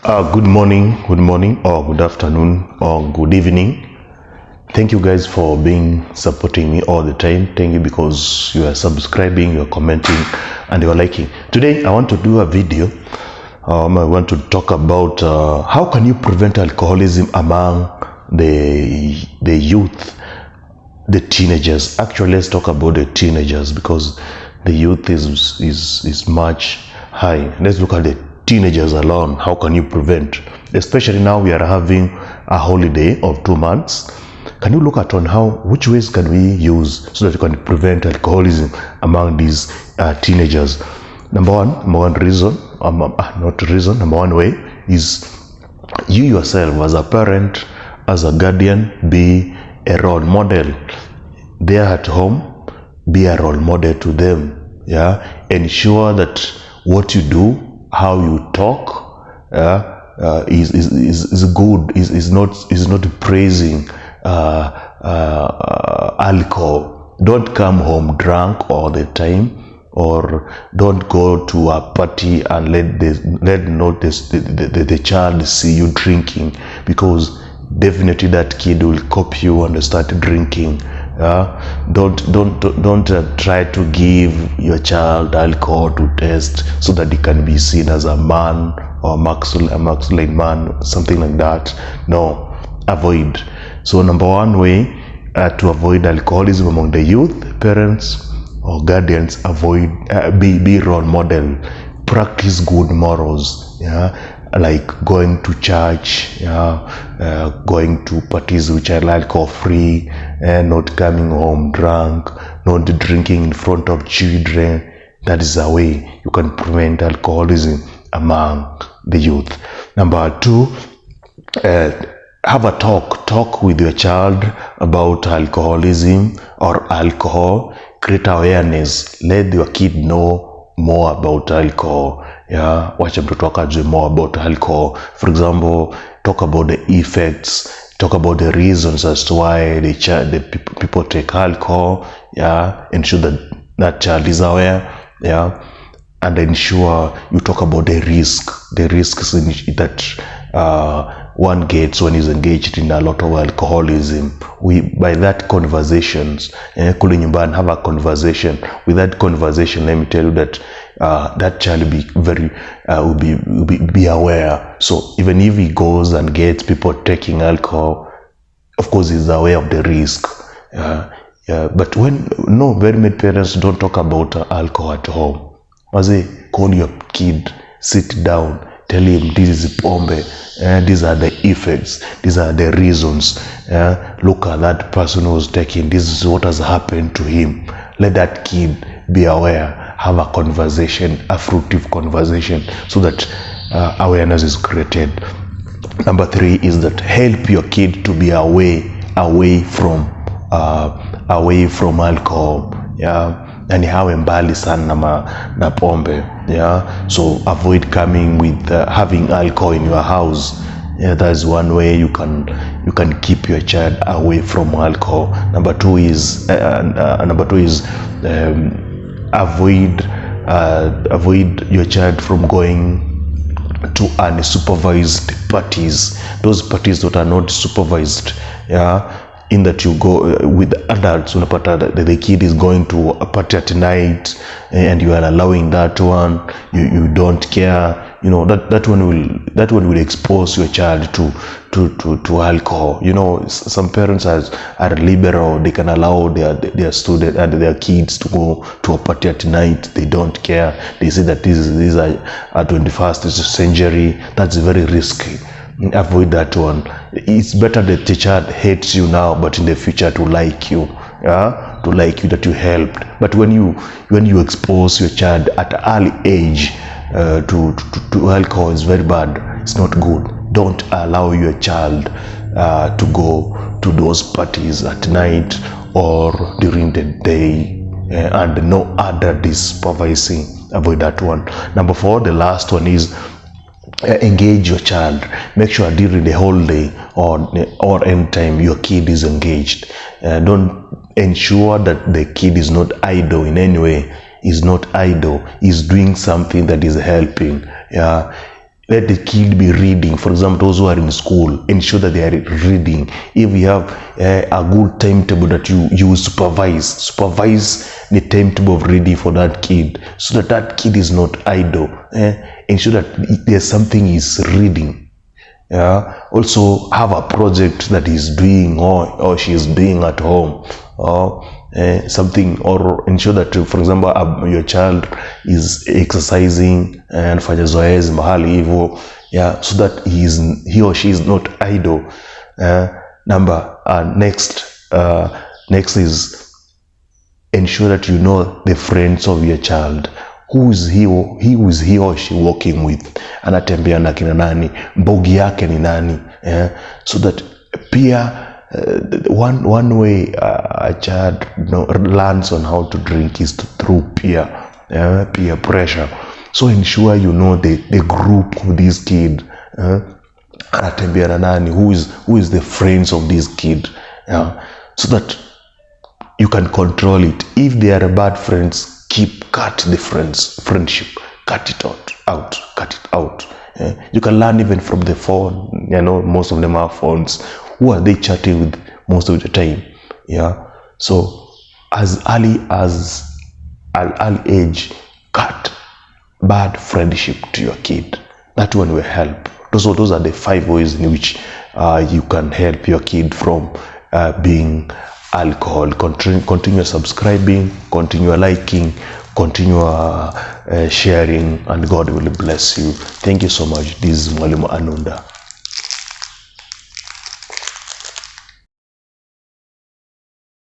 Good morning, or good afternoon, or good evening. Thank you guys for supporting me all the time. Thank you because you are subscribing, you're commenting, and you're liking. Today, I want to do a video. I want to talk about how can you prevent alcoholism among the youth, the teenagers. Actually, let's talk about the teenagers because the youth is much high. Let's look at the teenagers alone. How can you prevent, especially now we are having a holiday of 2 months? Can you look at which ways can we use so that we can prevent alcoholism among these teenagers? Number one reason, number one way is you yourself as a parent, as a guardian, be a role model. They are at home, be a role model to them. Ensure that what you do, how you talk, is good. Is not praising alcohol. Don't come home drunk all the time, or don't go to a party and let the child see you drinking, because definitely that kid will copy you and start drinking. Don't try to give your child alcohol to taste so that he can be seen as a man or a masculine man, something like that. No, avoid. So number one way to avoid alcoholism among the youth, parents or guardians, avoid be role model, practice good morals, like going to church, going to parties which are alcohol free, not coming home drunk, not drinking in front of children. That is a way you can prevent alcoholism among the youth. Number two, have a talk with your child about alcoholism or alcohol. Create awareness. Let your kid know more about alcohol. Wacha mtoto wako ajue more about alcohol. For example, talk about the effects, talk about the reasons as to why the people take alcohol. Ensure that child is aware. And ensure you talk about the risks that one gets when he's engaged in a lot of alcoholism. By that conversations, kule nyumbani, have a conversation. With that conversation, let me tell you that that child will be aware. So even if he goes and gets people taking alcohol, of course he's aware of the risk. But very many parents don't talk about alcohol at home. Call your kid, sit down, tell him this is pombe, these are the effects, these are the reasons. Look at that person who's taking, this is what has happened to him. Let that kid be aware, have a conversation, a fruitful conversation, so that awareness is created. Number three is that help your kid to be away from alcohol. And hawe mbali sana na pombe. So avoid coming with having alcohol in your house. That's one way you can keep your child away from alcohol. Number two is avoid your child from going to unsupervised parties. Those parties that are not supervised. In that you go with adults, unapata the kid is going to a party at night and you are allowing that one, you don't care, that one will expose your child to alcohol. Some parents are liberal. They can allow their student and their kids to go to a party at night. They don't care. They say that this is a 21st century. That's very risky. Avoid that one. It's better that the child hates you now, but in the future to like you, that you helped. But when you expose your child at an early age to alcohol, is very bad. It's not good. Don't allow your child to go to those parties at night or during the day, and no other supervising. Avoid that one. Number four, the last one is engage your child. Make sure during the whole day or any time your kid is engaged. Don't ensure that the kid is not idle in any way. Is not idle. Is doing something that is helping. let the kid be reading. For example, those who are in school, ensure that they are reading. If you have a good timetable that you supervise the timetable of reading for that kid, so that that kid is not idle. Ensure that there's something he's reading. Also have a project that he's doing or she is doing at home, or something, or ensure that, for example, your child is exercising and fanya zoezi mahali hivyo, so that he or she is not idle. Next is ensure that you know the friends of your child. Who is he or she working with? Anatembea na kina nani? Mbogi yake ni nani? So that pia one way a child learns on how to drink is through peer pressure. So ensure you know the group of this kid. Anatembea na nani? Who is the friends of this kid? So that you can control it. If they are bad friends, cut the friendship, cut it out. You can learn even from the phone. Most of them have phones. Who are they chatting with most of the time? So as early as an early age, cut bad friendship to your kid. That one will help. Those are the 5 ways in which you can help your kid from being alcohol. Continue subscribing, continue liking, continue sharing, and God will bless you. Thank you so much. This is Mwalimu Anunda.